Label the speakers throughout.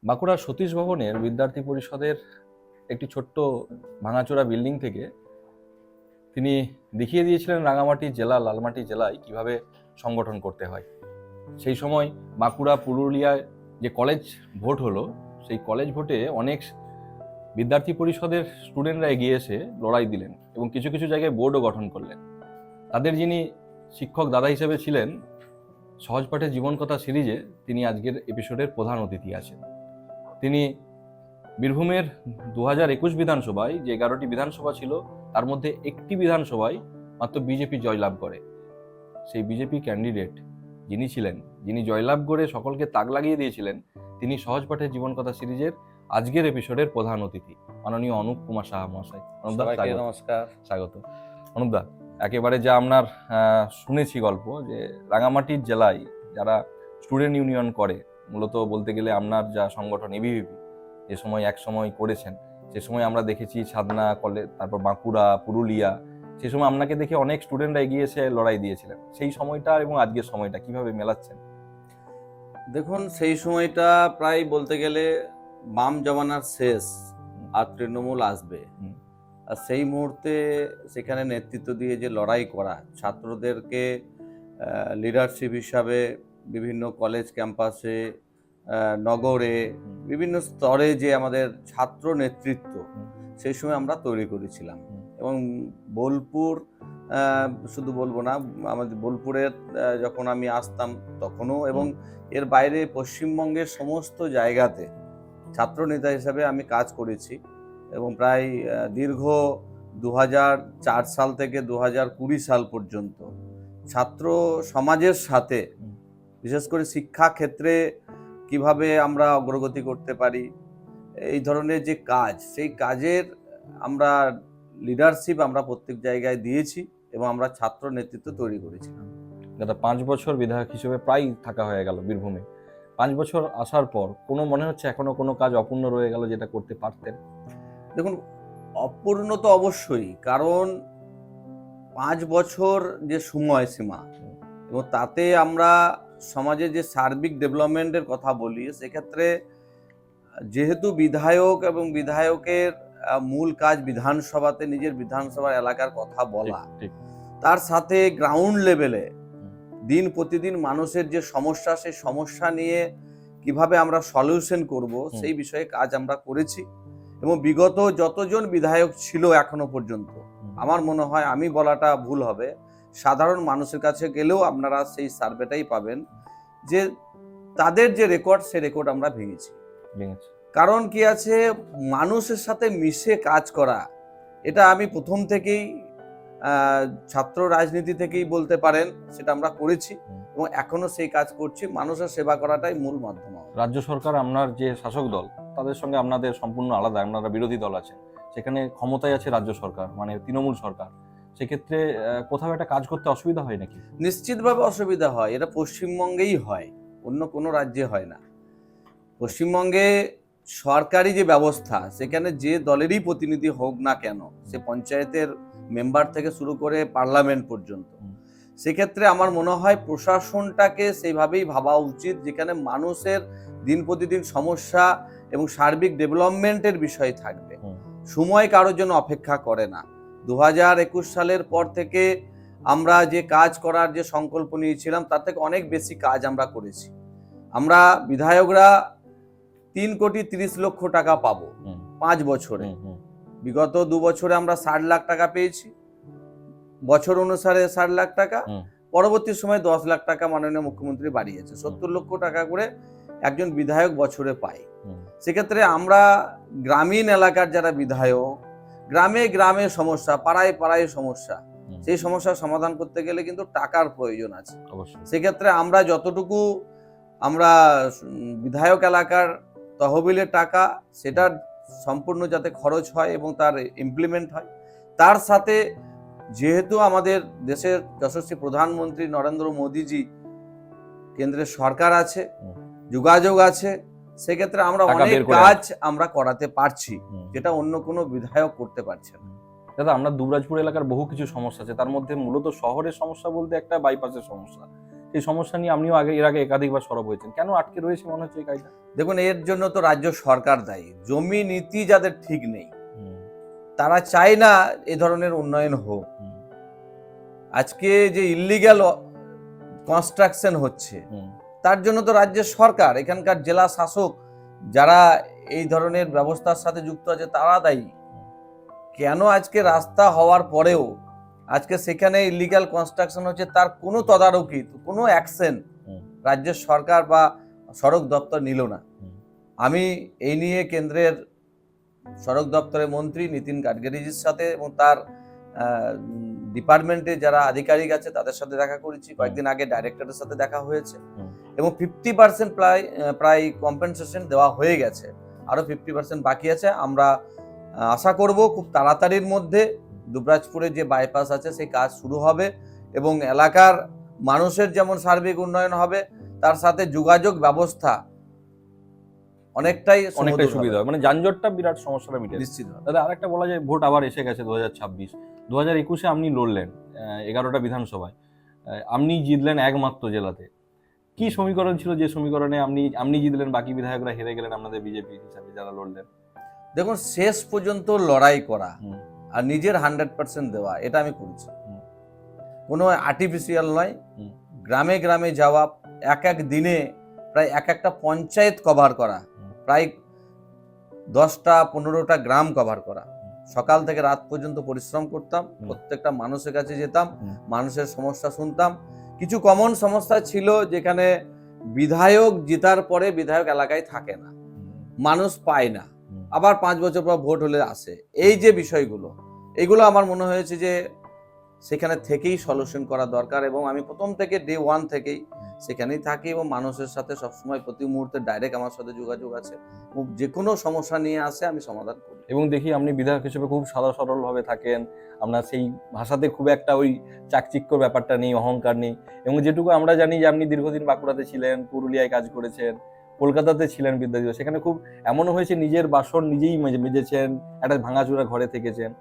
Speaker 1: বাঁকুড়া সতীশ ভবনের বিদ্যার্থী পরিষদের একটি ছোট্ট ভাঙাচোরা বিল্ডিং থেকে তিনি দেখিয়ে দিয়েছিলেন রাঙামাটি জেলা লালমাটি জেলায় কিভাবে সংগঠন করতে হয়। সেই সময় বাঁকুড়া পুরুলিয়ায় যে কলেজ ভোট হলো, সেই কলেজ ভোটে অনেক বিদ্যার্থী পরিষদের স্টুডেন্টরা এগিয়ে এসে লড়াই দিলেন এবং কিছু কিছু জায়গায় বোর্ডও গঠন করলেন। তাদের যিনি শিক্ষক দাদা হিসেবে ছিলেন, সহজপাঠে জীবনকথা সিরিজে তিনি আজকের এপিসোডের প্রধান অতিথি আছেন। তিনি বীরভূমের 2021 বিধানসভায় যে 11টি বিধানসভা ছিল, তার মধ্যে একটি বিধানসভায় মাত্র বিজেপি জয়লাভ করে। সেই বিজেপি ক্যান্ডিডেট যিনি ছিলেন, যিনি জয়লাভ করে সকলকে তাক লাগিয়ে দিয়েছিলেন, তিনি সহজপাঠের জীবনকথা সিরিজের আজকের এপিসোডের প্রধান অতিথি মাননীয় অনুপ কুমার সাহা মহাশয়।
Speaker 2: নমস্কার।
Speaker 1: স্বাগত। অনুপদা, একেবারে যা আপনার শুনেছি গল্প, যে রাঙামাটির জেলায় যারা স্টুডেন্ট ইউনিয়ন করে, মূলত বলতে গেলে আপনার যা সংগঠন এবিভিপি যে সময় এক সময় করেছেন, সে সময় আমরা দেখেছি সাধনা কলেজ, তারপর বাঁকুড়া, পুরুলিয়া, সেই সময় আপনাকে দেখে অনেক স্টুডেন্টরা এগিয়ে এসে লড়াই দিয়েছিলেন। সেই সময়টা এবং আজকের সময়টা কিভাবে মেলাচ্ছেন?
Speaker 2: দেখুন, সেই সময়টা প্রায় বলতে গেলে বাম জমানার শেষ, আর তৃণমূল আসবে। আর সেই মুহূর্তে সেখানে নেতৃত্ব দিয়ে যে লড়াই করা, ছাত্রদেরকে লিডারশিপ হিসাবে বিভিন্ন কলেজ ক্যাম্পাসে, নগরে, বিভিন্ন স্তরে যে আমাদের ছাত্র নেতৃত্ব সেই সময় আমরা তৈরি করেছিলাম। এবং বোলপুর, শুধু বলবো না, আমাদের বোলপুরের যখন আমি আসতাম তখনও, এবং এর বাইরে পশ্চিমবঙ্গের সমস্ত জায়গাতে ছাত্র নেতা হিসাবে আমি কাজ করেছি। এবং প্রায় দীর্ঘ 2004 সাল থেকে 2020 সাল পর্যন্ত ছাত্র সমাজের সাথে, বিশেষ করে শিক্ষা ক্ষেত্রে কিভাবে আমরা অগ্রগতি করতে পারি, এই ধরনের যে কাজ, সেই কাজের আমরা লিডারশিপ আমরা প্রত্যেক জায়গায় দিয়েছি এবং আমরা ছাত্র নেতৃত্ব তৈরি করেছিলাম।
Speaker 1: দাদা, 5 বছর বিধায়ক হিসেবে প্রায় থাকা হয়ে গেল বীরভূমে। 5 বছর আসার পর কোনো মনে হচ্ছে এখনো কোনো কাজ অপূর্ণ রয়ে গেল যেটা করতে পারতেন?
Speaker 2: দেখুন, অপূর্ণ তো অবশ্যই, কারণ 5 বছর যে সময়সীমা, এবং তাতে আমরা সমাজের যে সার্বিক ডেভেলপমেন্টের কথা বলি, সেক্ষেত্রে যেহেতু বিধায়ক এবং বিধায়কের মূল কাজ বিধানসভাতে নিজের বিধানসভার এলাকার কথা বলা, তার সাথে গ্রাউন্ড লেভেলে দিন প্রতিদিন মানুষের যে সমস্যা, সেই সমস্যা নিয়ে কিভাবে আমরা সলিউশন করব, সেই বিষয়ে কাজ আমরা করেছি। এবং বিগত যতজন বিধায়ক ছিল এখনো পর্যন্ত, আমার মনে হয়, আমি বলাটা ভুল হবে, সাধারণ মানুষের কাছে গেলেও আপনারা সেই সার্ভেটাই পাবেন যে তাদের যে রেকর্ড, সেই রেকর্ড আমরা ভেঙেছি। কারণ কি আছে, মানুষের সাথে মিশে কাজ করা, এটা আমি প্রথম থেকেই ছাত্র রাজনীতি থেকেই বলতে পারেন, সেটা আমরা করেছি এবং এখনো সেই কাজ করছি। মানুষের সেবা করাটাই মূল মাধ্যম।
Speaker 1: রাজ্য সরকার, আপনার যে শাসক দল, তাদের সঙ্গে আপনাদের সম্পূর্ণ আলাদা। আপনারা বিরোধী দল আছেন, সেখানে ক্ষমতায় আছে রাজ্য সরকার, মানে তৃণমূল সরকার। সেক্ষেত্রে কোথাও একটা কাজ করতে অসুবিধা হয় নাকি?
Speaker 2: নিশ্চিতভাবে অসুবিধা হয়। এটা পশ্চিমবঙ্গেই হয়, অন্য কোনো রাজ্যে হয় না। পশ্চিমবঙ্গে সরকারি যে ব্যবস্থা, সেখানে যে দলেরই প্রতিনিধি হোক না কেন, সে পঞ্চায়েতের মেম্বার থেকে শুরু করে পার্লামেন্ট পর্যন্ত, সেক্ষেত্রে আমার মনে হয় প্রশাসনটাকে সেইভাবেই ভাবা উচিত, যেখানে মানুষের দিন প্রতিদিন সমস্যা এবং সার্বিক ডেভেলপমেন্টের বিষয় থাকবে। সময় কারোর জন্য অপেক্ষা করে না। 2021 সালের পর থেকে আমরা যে কাজ করার যে সংকল্প নিয়েছিলাম, তার থেকে অনেক বেশি কাজ আমরা করেছি। আমরা বিধায়করা 3,30,00,000 টাকা পাবো 5 বছরে। বিগত 2 বছরে আমরা 60 লাখ টাকা পেয়েছি, বছর অনুসারে 60 লাখ টাকা। পরবর্তী সময় 10 লাখ টাকা মাননীয় মুখ্যমন্ত্রী বাড়িয়েছে, 70 লক্ষ টাকা করে একজন বিধায়ক বছরে পায়। সেক্ষেত্রে আমরা গ্রামীণ এলাকার যারা বিধায়ক, গ্রামে গ্রামে সমস্যা, পাড়ায় পাড়ায় সমস্যা, সেই সমস্যার সমাধান করতে গেলে কিন্তু টাকার প্রয়োজন আছে। সেক্ষেত্রে আমরা যতটুকু আমরা বিধায়ক এলাকার তহবিলের টাকা, সেটা সম্পূর্ণ যাতে খরচ হয় এবং তার ইমপ্লিমেন্ট হয়, তার সাথে যেহেতু আমাদের দেশের যশস্বী প্রধানমন্ত্রী নরেন্দ্র মোদীজি, কেন্দ্রের সরকার আছে, যোগাযোগ আছে, সেক্ষেত্রে আমরা অনেক কাজ আমরা করাতে পারছি, যেটা অন্য কোনো বিধায়ক করতে পারছে না।
Speaker 1: দাদা, আমরা দুবরাজপুর এলাকার বহু কিছু সমস্যা আছে, তার মধ্যে মূলত শহরের সমস্যা বলতে একটা বাইপাসের সমস্যা। সেই সমস্যা নিয়ে আপনিও এর আগে একাধিকবার সরব হয়েছেন, কেন আটকে রয়েছে মনে হচ্ছে এই কাজটা?
Speaker 2: দেখুন, এর জন্য তো রাজ্য সরকার দায়ী। জমি নীতি যাদের ঠিক নেই, তারা চায় না এ ধরনের উন্নয়ন হোক। আজকে যে ইল্লিগ্যাল কনস্ট্রাকশন হচ্ছে, তার জন্য তো রাজ্যের সরকার, এখানকার জেলা শাসক যারা এই ধরনের ব্যবস্থার সাথে যুক্ত আছে তারা দায়ী। কেন আজকে রাস্তা হওয়ার পরেও আজকে সেখানে ইলিগাল কনস্ট্রাকশন হচ্ছে, তার কোনো তদারকি, কোনো অ্যাকশন রাজ্যের সরকার বা সড়ক দপ্তর নিল না। আমি এই নিয়ে কেন্দ্রের সড়ক দপ্তরের মন্ত্রী নীতিন গাডকারিজির সাথে এবং তার ডিপার্টমেন্টে যারা আধিকারিক আছে তাদের সাথে দেখা করেছি। কয়েকদিন আগে ডাইরেক্টরের সাথে দেখা হয়েছে এবং 50% প্রায় কম্পেনসেশন দেওয়া হয়ে গেছে, আরো 50% বাকি আছে। আমরা আশা করব খুব তাড়াতাড়ির মধ্যে দুবরাজপুরে যে বাইপাস আছে সেই কাজ শুরু হবে এবং এলাকার মানুষের যেমন সার্বিক উন্নয়ন হবে, তার সাথে যোগাযোগ ব্যবস্থা অনেকটাই
Speaker 1: সুবিধা হবে, মানে যানজটটা বিরাট সমস্যাটা মিটে
Speaker 2: নিশ্চিত।
Speaker 1: দাদা আরেকটা বলা যায়, ভোট আবার এসে গেছে 2026। 2021-এ আপনি লড়লেন 11টা বিধানসভায়, আপনি জিতলেন একমাত্র জেলাতে। কি সমীকরণ ছিল যে সমীকরণে আপনি জিতলেন, বাকি বিধায়করা হেরে গেলেন আপনাদের বিজেপি হিসাবে যারা লড়লেন?
Speaker 2: দেখুন, শেষ পর্যন্ত লড়াই করা আর নিজের 100% দেওয়া, এটা আমি করেছি। কোনো আর্টিফিশিয়াল নয়। গ্রামে গ্রামে যাওয়া, এক এক দিনে প্রায় একটা পঞ্চায়েত কভার করা, প্রায় 10টা 15টা গ্রাম কভার করা। সকাল থেকে রাত পর্যন্ত পরিশ্রম করতাম, প্রত্যেকটা মানুষের কাছে যেতাম, মানুষের সমস্যা শুনতাম। কিছু কমন সমস্যা ছিল যেখানে বিধায়ক জেতার পরে বিধায়ক এলাকায় থাকে না, মানুষ পায় না, আবার 5 বছর পর ভোট হলে আসে। এই যে বিষয়গুলো, এগুলো আমার মনে হয়েছে যে সেখানে থেকেই সলিউশন করা দরকার এবং আমি প্রথম থেকে ডে 1 থেকেই সেখানেই থাকি এবং মানুষের সাথে সবসময় প্রতি মুহূর্তে ডাইরেক্ট আমার সাথে যোগাযোগ আছে। যে কোনো সমস্যা নিয়ে আসে আমি সমাধান করি।
Speaker 1: এবং দেখি আপনি বিধায়ক হিসেবে খুব সাদা সরল ভাবে থাকেন, আপনার সেই ভাষাতে খুব একটা ওই চাকচিক্য ব্যাপারটা নেই, অহংকার নেই। এবং যেটুকু আমরা জানি যে আপনি দীর্ঘদিন বাঁকুড়াতে ছিলেন, পুরুলিয়ায় কাজ করেছেন, কলকাতাতে ছিলেন বিদ্যার্থী, সেখানে খুব এমনও হয়েছে নিজের বাসন নিজেই মেজেছেন, একটা ভাঙাচোরা ঘরে থেকেছেন।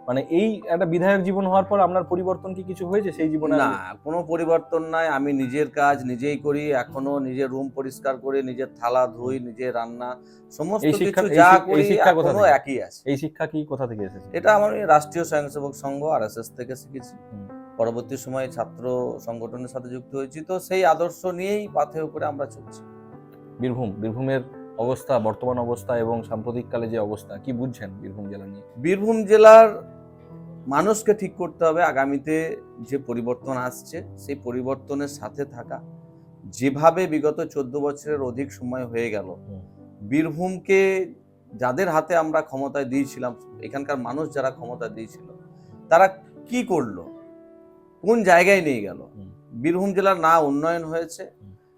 Speaker 1: মানে এই একটা বিধায়ক জীবন হওয়ার পর আপনার পরিবর্তন কি কিছু হয়েছে সেই জীবনে?
Speaker 2: না, কোনো পরিবর্তন নাই। আমি নিজের কাজ নিজেই করি, এখনো নিজের রুম পরিষ্কার করে, নিজের থালা ধুই, নিজের রান্না, সমস্ত কিছু যা করি এখনো একই আছে।
Speaker 1: এই শিক্ষা কি কোথা থেকে এসেছে?
Speaker 2: এটা আমার রাষ্ট্রীয় স্বয়ংসেবক সংঘ RSS থেকে শিখেছি। পরবর্তী সময়ে ছাত্র সংগঠনের সাথে যুক্ত হয়েছি, তো সেই আদর্শ নিয়েই পাথে উপরে আমরা চলছি।
Speaker 1: বীরভূমের অবস্থা, বর্তমান অবস্থা এবং সাম্প্রতিককালে যে অবস্থা, কি বুঝছেন বীরভূম জেলা নিয়ে?
Speaker 2: বীরভূম জেলার মানুষকে ঠিক করতে হবে আগামীতে যে পরিবর্তন আসছে সেই পরিবর্তনের সাথে থাকা। যেভাবে বিগত 14 বছরের অধিক সময় হয়ে গেল, বীরভূমকে যাদের হাতে আমরা ক্ষমতায় দিয়েছিলাম, এখানকার মানুষ যারা ক্ষমতা দিয়েছিল, তারা কি করলো, কোন জায়গায় নিয়ে গেল? বীরভূম জেলার না উন্নয়ন হয়েছে,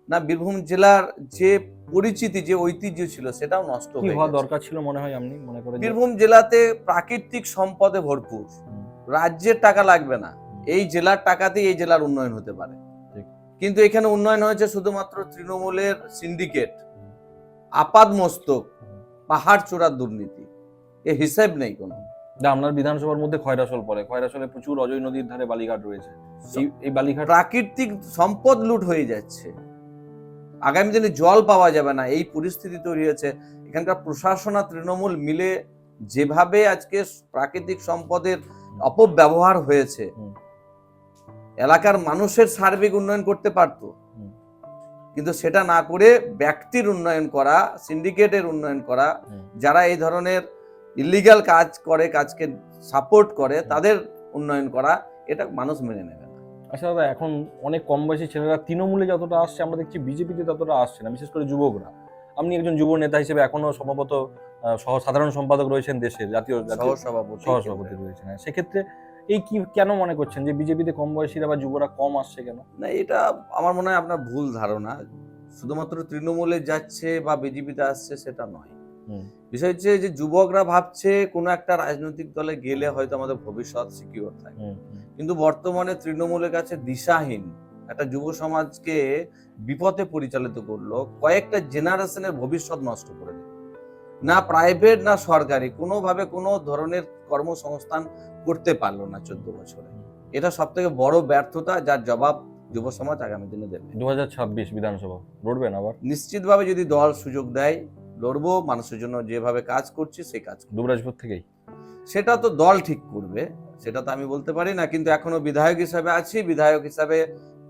Speaker 2: না বীরভূম জেলার যে পরিচিতি, যে ঐতিহ্য ছিল সেটাও নষ্ট হয়ে গেছে।
Speaker 1: কি হওয়া দরকার ছিল মনে হয় আপনি মনে করেন?
Speaker 2: বীরভূম জেলাতে প্রাকৃতিক সম্পদে ভরপুর, রাজ্যের টাকা লাগবে না, এই জেলার টাকাতেই এই জেলার উন্নয়ন হতে পারে। কিন্তু এখানে উন্নয়ন হয়েছে শুধুমাত্র তৃণমূলের সিন্ডিকেট, আপাদ মস্তক, পাহাড় চূড়ার দুর্নীতি, এ হিসেব নেই কোনো।
Speaker 1: আপনার বিধানসভার মধ্যে খয়রাসোল পড়ে, খয়রাসোলে প্রচুর অজয় নদীর ধারে বালিঘাট রয়েছে, এই বালিঘাট
Speaker 2: প্রাকৃতিক সম্পদ লুট হয়ে যাচ্ছে, আগামী দিনে জল পাওয়া যাবে না, এই পরিস্থিতি তৈরি হয়েছে। এখানকার প্রশাসন আর তৃণমূল মিলে যেভাবে আজকে প্রাকৃতিক সম্পদের অপব্যবহার হয়েছে, এলাকার মানুষের সার্বিক উন্নয়ন করতে পারত, কিন্তু সেটা না করে ব্যক্তির উন্নয়ন করা, সিন্ডিকেটের উন্নয়ন করা, যারা এই ধরনের ইলিগাল কাজ করে, কাজকে সাপোর্ট করে, তাদের উন্নয়ন করা, এটা মানুষ মেনে নেবে না।
Speaker 1: আচ্ছা দাদা, এখন অনেক কম বয়সী ছেলেরা তৃণমূলে যতটা আসছে আমরা দেখছি বিজেপিতে ততটা আসছে না, বিশেষ করে যুবকরা। আপনি একজন যুব নেতা হিসেবে এখনো সম্ভবত সাধারণ সম্পাদক রয়েছেন দেশের, জাতীয় সহসভাপতি রয়েছেন, সেক্ষেত্রে এই কি কেন মনে করছেন যে বিজেপিতে কম বয়সীরা বা যুবরা কম আসছে কেন?
Speaker 2: না, এটা আমার মনে হয় আপনার ভুল ধারণা। শুধুমাত্র তৃণমূলে যাচ্ছে বা বিজেপিতে আসছে সেটা নয়। বিষয় হচ্ছে যে যুবকরা ভাবছে কোনো একটা রাজনৈতিক দলে গেলে হয়তো আমাদের ভবিষ্যৎ সিকিউর থাকে, কিন্তু বর্তমানে তৃণমূলের কাছে দিশাহীন একটা যুব সমাজকে বিপথে পরিচালিত করলো, কয়েকটা জেনারেশনের ভবিষ্যৎ নষ্ট করে দিল। না প্রাইভেট না সরকারি কোনোভাবে কোনো ধরনের কর্মসংস্থান করতে পারলো না 14 বছরে। এটা সব থেকে বড় ব্যর্থতা, যার জবাব যুব সমাজ আগামী দিনে দেবে।
Speaker 1: 2026 বিধানসভা লড়বেন আবার?
Speaker 2: নিশ্চিতভাবে যদি দল সুযোগ দেয় লড়বো, মানুষের জন্য যেভাবে কাজ করছি সেই কাজ করবো।
Speaker 1: দুবরাজপুর থেকেই?
Speaker 2: সেটা তো দল ঠিক করবে, সেটা তো আমি বলতে পারি না, কিন্তু এখনো বিধায়ক হিসাবে আছি, বিধায়ক হিসাবে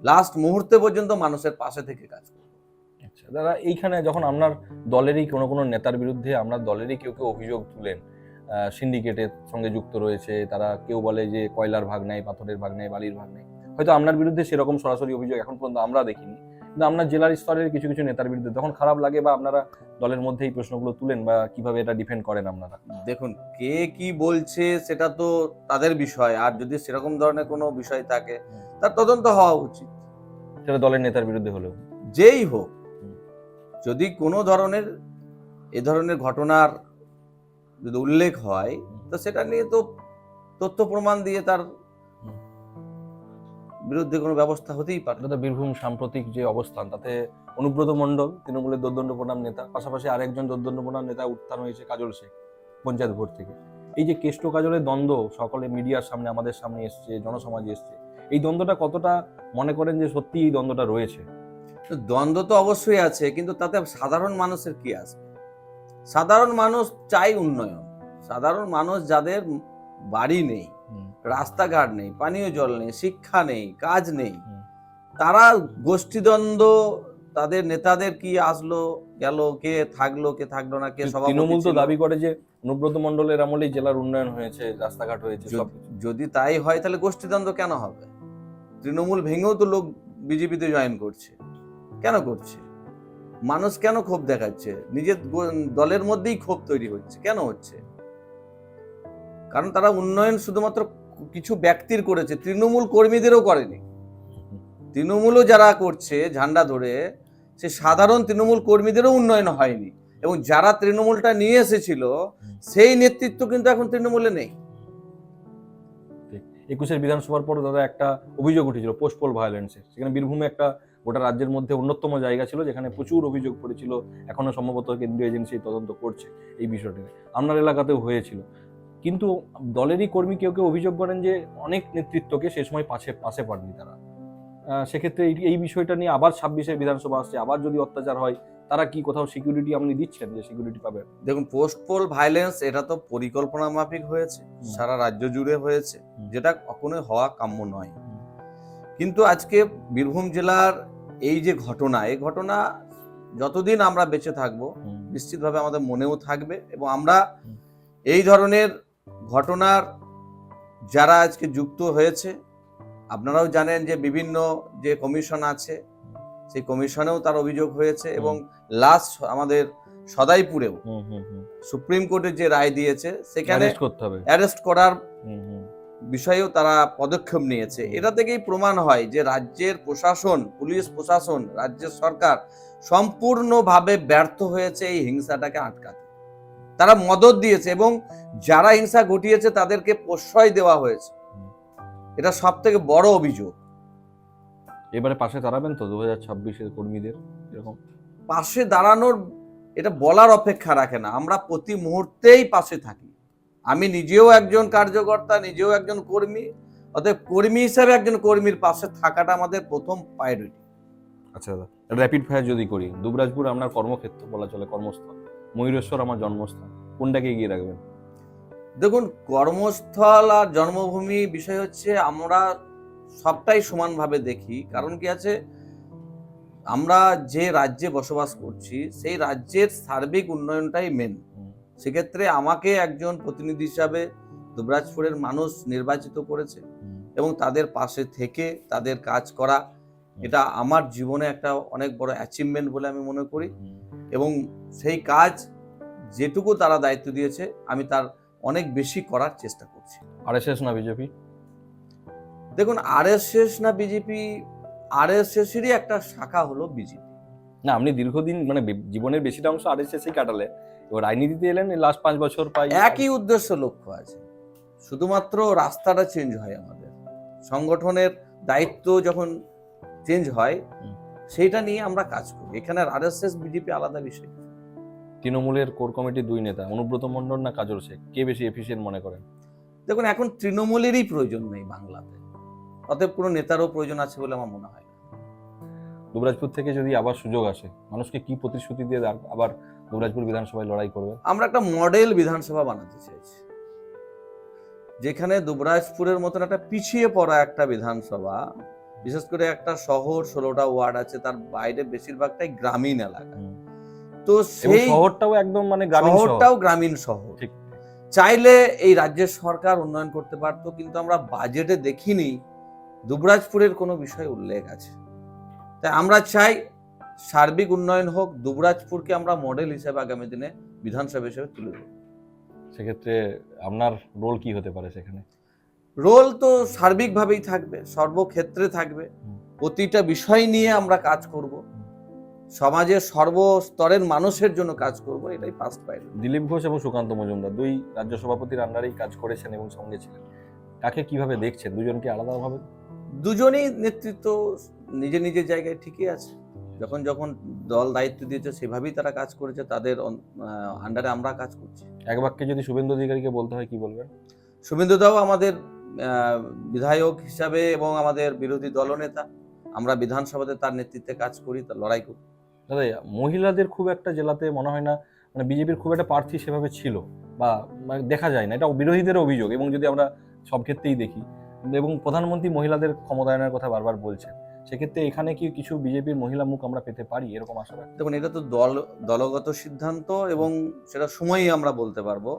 Speaker 2: লাস্ট মুহূর্তে পর্যন্ত মানুষের পাশে থেকে কাজ করবো।
Speaker 1: আচ্ছা দাদা, এইখানে যখন আপনার দলেরই কোনো নেতার বিরুদ্ধে আপনার দলেরই কেউ অভিযোগ তুলেন, সিন্ডিকেটের সঙ্গে যুক্ত রয়েছে, তারা কেউ বলে যে কয়লার ভাগ নেয়, পাথরের ভাগ নেয়, বালির ভাগ নেয়, হয়তো আপনার বিরুদ্ধে সেরকম সরাসরি অভিযোগ এখন পর্যন্ত আমরা দেখিনি, কিন্তু আপনার জেলার স্তরের কিছু নেতার বিরুদ্ধে তখন খারাপ লাগে, বা আপনারা দলের মধ্যে এই প্রশ্নগুলো তুলেন, বা কিভাবে এটা ডিফেন্ড করেন আপনারা?
Speaker 2: দেখুন, কে কি বলছে সেটা তো তাদের বিষয়, আর যদি সেরকম ধরনের কোনো বিষয় থাকে তার তদন্ত হওয়া উচিত,
Speaker 1: সেটা দলের নেতার বিরুদ্ধে হলেও।
Speaker 2: যেই হোক। যদি কোনো ধরনের এ ধরনের ঘটনার যদি উল্লেখ হয় তো সেটা নিয়ে তো তথ্য প্রমাণ দিয়ে তার বিরুদ্ধে কোনো ব্যবস্থা হতেই পারে।
Speaker 1: দাদা, বীরভূম সাম্প্রতিক যে অবস্থান, তাতে অনুব্রত মণ্ডল তৃণমূলের দোর্দণ্ড প্রণাম নেতা, পাশাপাশি আরেকজন দোর্দণ্ড প্রণাম নেতা উত্থান হয়েছে কাজল শেখ পঞ্চায়েত ভোট থেকে। এই যে কেষ্ট কাজলের দ্বন্দ্ব সকলে মিডিয়ার সামনে, আমাদের সামনে এসছে, জনসমাজে এসছে, এই দ্বন্দ্বটা কতটা মনে করেন যে সত্যি এই দ্বন্দ্বটা রয়েছে?
Speaker 2: দ্বন্দ্ব তো অবশ্যই আছে, কিন্তু তাতে সাধারণ মানুষের কি আসবে? সাধারণ মানুষ চাই উন্নয়ন। সাধারণ মানুষ যাদের বাড়ি নেই, রাস্তাঘাট নেই, পানীয় জল নেই, শিক্ষা নেই, কাজ নেই, তারা গোষ্ঠীদ্বন্দ্ব, তাদের নেতাদের কি আসলো গেল, কে থাকলো কে থাকলো না, কে সভাপতি
Speaker 1: তৃণমূল তো
Speaker 2: ছিল।
Speaker 1: দাবি করে যে অনুব্রত মণ্ডলের আমলেই জেলার উন্নয়ন হয়েছে, রাস্তাঘাট হয়েছে সব।
Speaker 2: যদি তাই হয় তাহলে গোষ্ঠীদ্বন্দ্ব কেন হবে? তৃণমূল ভেঙেও তো লোক বিজেপিতে জয়েন করছে, কেন করছে? মানুষ কেন ক্ষোভ দেখাচ্ছে? নিজের দলের মধ্যেই ক্ষোভ তৈরি হচ্ছে, কেন হচ্ছে? কারণ তারা উন্নয়ন শুধুমাত্র কিছু ব্যক্তির করেছে, তৃণমূল কর্মীদেরও করেনি। তৃণমূলও যারা করছে ঝান্ডা ধরে, সে সাধারণ তৃণমূল কর্মীদেরও উন্নয়ন হয়নি, এবং যারা তৃণমূলটা নিয়ে এসেছিল সেই নেতৃত্ব কিন্তু এখন তৃণমূলে নেই।
Speaker 1: 21 বিধানসভার পর দাদা একটা অভিযোগ উঠেছিল পোস্টপোল ভায়োলেন্সের, সেখানে বীরভূমে একটা গোটা রাজ্যের মধ্যে অন্যতম জায়গা ছিল যেখানে প্রচুর অভিযোগ পড়েছিল, এখনো সম্ভবত কেন্দ্রীয় এজেন্সি তদন্ত করছে এই বিষয়টি। আপনার এলাকাতেও হয়েছিল, কিন্তু দলেরই কর্মী কেউ অভিযোগ করেন যে অনেক নেতৃত্বকে সে সময় পাশে পাননি তারা। সেক্ষেত্রে এই বিষয়টা নিয়ে আবার 26-এ বিধানসভা আসছে, আবার যদি অত্যাচার হয়, তারা কি কোথাও সিকিউরিটি আপনি দিচ্ছেন যে সিকিউরিটি পাবে?
Speaker 2: দেখুন, পোস্টপোল ভায়োলেন্স এটা তো পরিকল্পনা মাফিক হয়েছে, সারা রাজ্য জুড়ে হয়েছে, যেটা কখনোই হওয়া কাম্য নয়। কিন্তু আজকে বীরভূম জেলার এই যে ঘটনা, এই ঘটনা যতদিন আমরা বেঁচে থাকবো নিশ্চিতভাবে আমাদের মনেও থাকবে, এবং আমরা এই ধরনের ঘটনার যারা আজকে যুক্ত হয়েছে, আপনারাও জানেন যে বিভিন্ন যে কমিশন আছে সেই কমিশনেও তার অভিযোগ হয়েছে, এবং লাস্ট আমাদের সদাইপুরেও সুপ্রিম কোর্টের যে রায় দিয়েছে সেখানে অ্যারেস্ট করার বিষয়েও তারা পদক্ষেপ নিয়েছে। এটা থেকেই প্রমাণ হয় যে রাজ্যের প্রশাসন, পুলিশ প্রশাসন, রাজ্যের সরকার সম্পূর্ণভাবে ব্যর্থ হয়েছে এই হিংসাটাকে আটকাতে। তারা মদত দিয়েছে, এবং যারা হিংসা ঘটিয়েছে তাদেরকে প্রশ্রয় দেওয়া হয়েছে। এটা সব থেকে বড় অভিযোগ।
Speaker 1: এবারে পাশে দাঁড়াবেন তো 2026-এর কর্মীদের? এরকম
Speaker 2: পাশে দাঁড়ানোর এটা বলার অপেক্ষা রাখে না, আমরা প্রতি মুহূর্তেই পাশে থাকি। আমি নিজেও একজন কার্যকর্তা, নিজেও একজন কর্মী, অতএব কর্মী হিসেবে একজন কর্মীর পাশে থাকাটা আমাদের প্রথম প্রায়োরিটি।
Speaker 1: আচ্ছা দাদা, র্যাপিড ফায়ার যদি করি, দুবরাজপুর আপনার কর্মক্ষেত্র বলা চলে, কর্মস্থল, ময়ূরেশ্বর আমার জন্মস্থান, কোনটাকে এগিয়ে রাখবেন?
Speaker 2: দেখুন, কর্মস্থল আর জন্মভূমি বিষয় হচ্ছে আমরা সবটাই সমানভাবে দেখি। কারণ কি আছে, আমরা যে রাজ্যে বসবাস করছি সেই রাজ্যের সার্বিক উন্নয়নটাই মেন। সেক্ষেত্রে আমাকে একজন প্রতিনিধি হিসাবে দুবরাজপুরের মানুষ নির্বাচিত করেছে, এবং তাদের পাশে থেকে তাদের কাজ করা, এটা আমার জীবনে একটা অনেক বড় অ্যাচিভমেন্ট বলে আমি মনে করি, এবং সেই কাজ যেটুকু তারা দায়িত্ব দিয়েছে আমি তার অনেক বেশি করার চেষ্টা করছি।
Speaker 1: আরএসএস না বিজেপি?
Speaker 2: দেখুন, আরএসএস না বিজেপি, আরএসএসেরই একটা শাখা হলো বিজেপি।
Speaker 1: না, আপনি দীর্ঘদিন মানে জীবনের বেশিটা অংশ আরএসএসই কাটালে, এবার রাজনীতিতে এলেন এই লাস্ট 5 বছর প্রায়।
Speaker 2: একই উদ্দেশ্য লক্ষ্য আছে, শুধুমাত্র রাস্তাটা চেঞ্জ হয়। আমাদের সংগঠনের দায়িত্ব যখন চেঞ্জ হয় সেইটা নিয়ে আমরা কাজ করি। এখানে আরএসএস বিজেপি আলাদা বিষয়।
Speaker 1: তৃণমূলের কোর কমিটির 2 নেতা অনুব্রত মণ্ডল না কাজল শেখ, কে বেশি এফিশিয়েন্ট মনে করেন?
Speaker 2: দেখুন, এখন তৃণমূলেরই প্রয়োজন নেই বাংলাতে, অতএব কোনো নেতারও প্রয়োজন আছে বলে আমার মনে হয় না।
Speaker 1: দুবরাজপুর থেকে যদি আবার সুযোগ আসে, মানুষকে কি প্রতিশ্রুতি দিয়ে আবার দুবরাজপুর বিধানসভায় লড়াই করবে?
Speaker 2: আমরা একটা মডেল বিধানসভা বানাতে চাইছি, যেখানে দুবরাজপুরের মতন একটা পিছিয়ে পড়া একটা বিধানসভা, বিশেষ করে একটা শহর 16টা ওয়ার্ড আছে, তার বাইরে বেশিরভাগটাই গ্রামীণ এলাকা। তো
Speaker 1: এবং
Speaker 2: সেই
Speaker 1: শহরটাও একদম মানে গ্রামীণ শহর।
Speaker 2: শহরটাও গ্রামীণ শহর।
Speaker 1: ঠিক।
Speaker 2: চাইলে এই রাজ্যের সরকার উন্নয়ন করতে পারতো, কিন্তু আমরা বাজেটে দেখিনি দুবরাজপুরের কোনো বিষয় উল্লেখ আছে। তাই আমরা চাই সার্বিক উন্নয়ন হোক, দুবরাজপুরকে আমরা মডেল হিসেবে আগামী দিনে বিধানসভা হিসেবে তুলে দেব।
Speaker 1: সেক্ষেত্রে আপনার রোল কি হতে পারে সেখানে?
Speaker 2: রোল তো সার্বিকভাবেই থাকবে, সর্বক্ষেত্রে থাকবে, প্রতিটা বিষয় নিয়ে আমরা কাজ করব, সমাজের সর্বস্তরের মানুষের জন্য কাজ করব, এটাই ফার্স্ট প্রায়োরিটি।
Speaker 1: দিলীপ ঘোষ এবং সুকান্ত মজুমদার দুই রাজ্য সভাপতির আন্ডারেই কাজ করেছেন এবং সঙ্গে ছিলেন, কাকে কিভাবে দেখছেন? দুজনকে আলাদাভাবে?
Speaker 2: দুজনেই নেতৃত্ব নিজের নিজের জায়গায় ঠিকই আছে। যখন যখন দল দায়িত্ব দিয়েছে সেভাবেই তারা কাজ করেছে, তাদের আন্ডারে আমরা কাজ করছি।
Speaker 1: এক বাক্যে যদি শুভেন্দু অধিকারীকে বলতে হয়, কি বলবেন?
Speaker 2: শুভেন্দুদাও আমাদের বিধায়ক হিসাবে এবং আমাদের বিরোধী দলনেতা, আমরা বিধানসভাতে তার নেতৃত্বে কাজ করি, তার লড়াই করি।
Speaker 1: দাদা, মহিলাদের খুব একটা জেলাতে মনে হয় না, মানে বিজেপির খুব একটা প্রার্থী সেভাবে ছিল বা মানে দেখা যায় না, এটা বিরোধীদের অভিযোগ। এবং যদি আমরা সব ক্ষেত্রেই দেখি, এবং প্রধানমন্ত্রী মহিলাদের ক্ষমতায়নের কথা বারবার বলছেন, সেক্ষেত্রে এখানে কি কিছু বিজেপির মহিলা মুখ আমরা পেতে পারি, এরকম আশা রাখি?
Speaker 2: দেখুন, এটা তো দলগত সিদ্ধান্ত এবং সেটা সময়ই আমরা বলতে পারবো।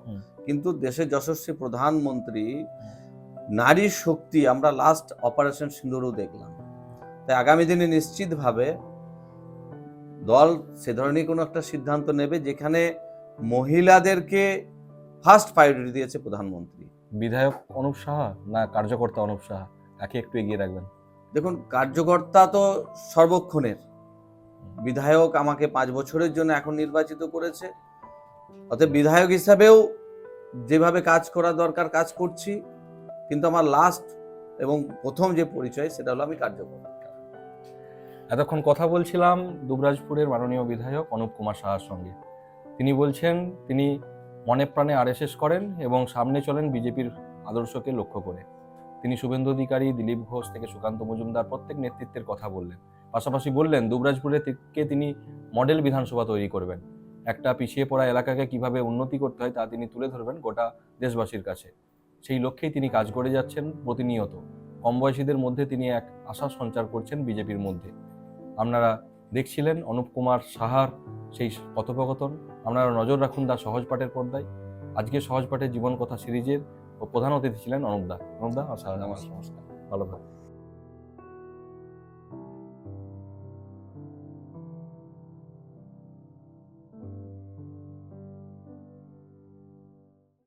Speaker 2: কিন্তু দেশের যশস্বী প্রধানমন্ত্রী নারী শক্তি আমরা লাস্ট অপারেশন সিঁদুরও দেখলাম। তাই আগামী দিনে নিশ্চিতভাবে দল সে ধরনের কোনো একটা সিদ্ধান্ত নেবে যেখানে মহিলাদেরকে ফার্স্ট প্রায়োরিটি দিয়েছে প্রধানমন্ত্রী।
Speaker 1: বিধায়ক অনুপ সাহা না কার্যকর্তা অনুপ সাহা, তাকে একটু এগিয়ে রাখবেন?
Speaker 2: দেখুন, কার্যকর্তা তো সর্বক্ষণের, বিধায়ক আমাকে 5 বছরের জন্য এখন নির্বাচিত করেছে, অতএব বিধায়ক হিসাবেও যেভাবে কাজ করা দরকার কাজ করছি, কিন্তু আমার লাস্ট এবং প্রথম যে পরিচয় সেটা হলো আমি কার্যকর্তা।
Speaker 1: এতক্ষণ কথা বলছিলাম দুবরাজপুরের মাননীয় বিধায়ক অনুপ কুমার সাহার সঙ্গে। তিনি বলছেন তিনি মনে প্রাণে আরএসএস করেন এবং সামনে চলেন বিজেপির আদর্শকে লক্ষ্য করে। তিনি শুভেন্দু অধিকারী, দিলীপ ঘোষ থেকে সুকান্ত মজুমদার প্রত্যেক নেতৃত্বের কথা বললেন। পাশাপাশি বললেন দুবরাজপুরে থেকে তিনি মডেল বিধানসভা তৈরি করবেন। একটা পিছিয়ে পড়া এলাকাকে কিভাবে উন্নতি করতে হয় তা তিনি তুলে ধরবেন গোটা দেশবাসীর কাছে। সেই লক্ষ্যেই তিনি কাজ করে যাচ্ছেন প্রতিনিয়ত। কম বয়সীদের মধ্যে তিনি এক আশা সঞ্চার করছেন বিজেপির মধ্যে। আপনারা দেখছিলেন অনুপ কুমার সাহার সেই কথোপকথন। আপনারা নজর রাখুন দা সহজ পাঠের পর্দায়। আজকে সহজ পাঠের জীবন কথা সিরিজের প্রধান অতিথি ছিলেন অনুপদা। অনুপদা, নমস্কার। ভালো থাকুন।